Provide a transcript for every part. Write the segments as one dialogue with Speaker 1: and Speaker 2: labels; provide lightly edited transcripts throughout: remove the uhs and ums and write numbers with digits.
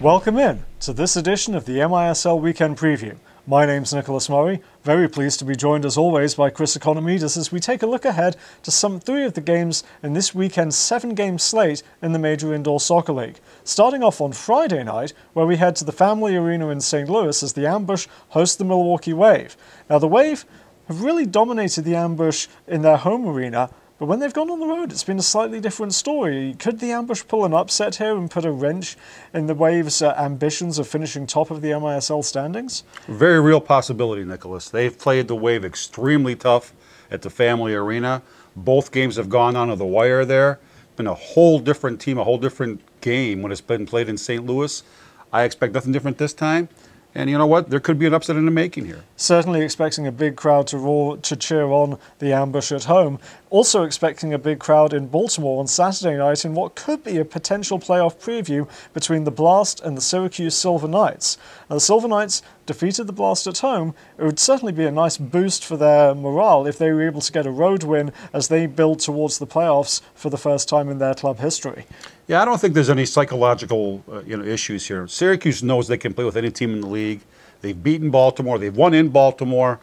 Speaker 1: Welcome in to this edition of the MISL Weekend Preview. My name's Nicholas Murray, very pleased to be joined as always by Chris Economides as we take a look ahead to some 3 of the games in this weekend's 7-game slate in the Major Indoor Soccer League. Starting off on Friday night, where we head to the Family Arena in St. Louis as the Ambush host the Milwaukee Wave. Now the Wave have really dominated the Ambush in their home arena, but when they've gone on the road, it's been a slightly different story. Could the Ambush pull an upset here and put a wrench in the Wave's ambitions of finishing top of the MISL standings?
Speaker 2: Very real possibility, Nicholas. They've played the Wave extremely tough at the Family Arena. Both games have gone onto the wire there. It's been a whole different team, a whole different game when it's been played in St. Louis. I expect nothing different this time. And you know what? There could be an upset in the making here.
Speaker 1: Certainly expecting a big crowd to cheer on the Ambush at home. Also expecting a big crowd in Baltimore on Saturday night in what could be a potential playoff preview between the Blast and the Syracuse Silver Knights. Now, the Silver Knights defeated the Blast at home. It would certainly be a nice boost for their morale if they were able to get a road win as they build towards the playoffs for the first time in their club history.
Speaker 2: Yeah, I don't think there's any psychological issues here. Syracuse knows they can play with any team in the league. They've beaten Baltimore. They've won in Baltimore.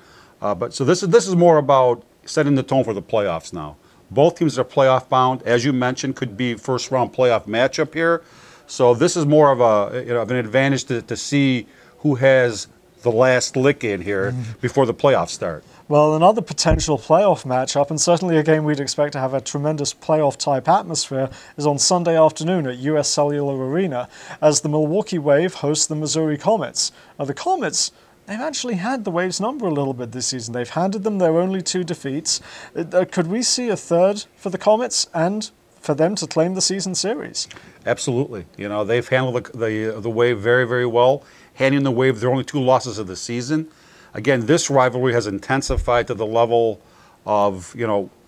Speaker 2: So this is more about setting the tone for the playoffs now. Both teams are playoff bound, as you mentioned, could be first round playoff matchup here. So this is more of of an advantage to see who has the last lick in here before the playoffs start.
Speaker 1: Well, another potential playoff matchup, and certainly a game we'd expect to have a tremendous playoff-type atmosphere, is on Sunday afternoon at US Cellular Arena as the Milwaukee Wave hosts the Missouri Comets. Now, the Comets, they've actually had the Wave's number a little bit this season. They've handed them their only 2 defeats. Could we see a third for the Comets and for them to claim the season series?
Speaker 2: Absolutely. You know, they've handled the Wave very, very well, handing the Wave their only 2 losses of the season. Again, this rivalry has intensified to the level of,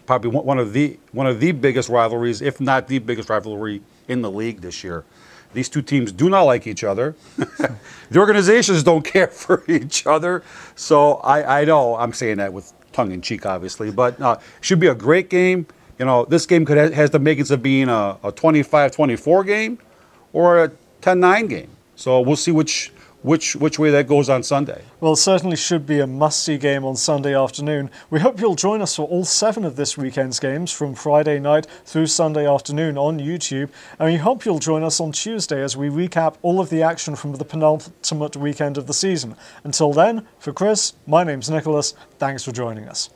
Speaker 2: probably one of the biggest rivalries, if not the biggest rivalry in the league this year. These 2 teams do not like each other. The organizations don't care for each other. So I know I'm saying that with tongue-in-cheek, obviously, but it should be a great game. This game has the makings of being a 25-24 game or a 10-9 game. So we'll see which way that goes on Sunday.
Speaker 1: Well, it certainly should be a must-see game on Sunday afternoon. We hope you'll join us for all 7 of this weekend's games from Friday night through Sunday afternoon on YouTube. And we hope you'll join us on Tuesday as we recap all of the action from the penultimate weekend of the season. Until then, for Chris, my name's Nicholas. Thanks for joining us.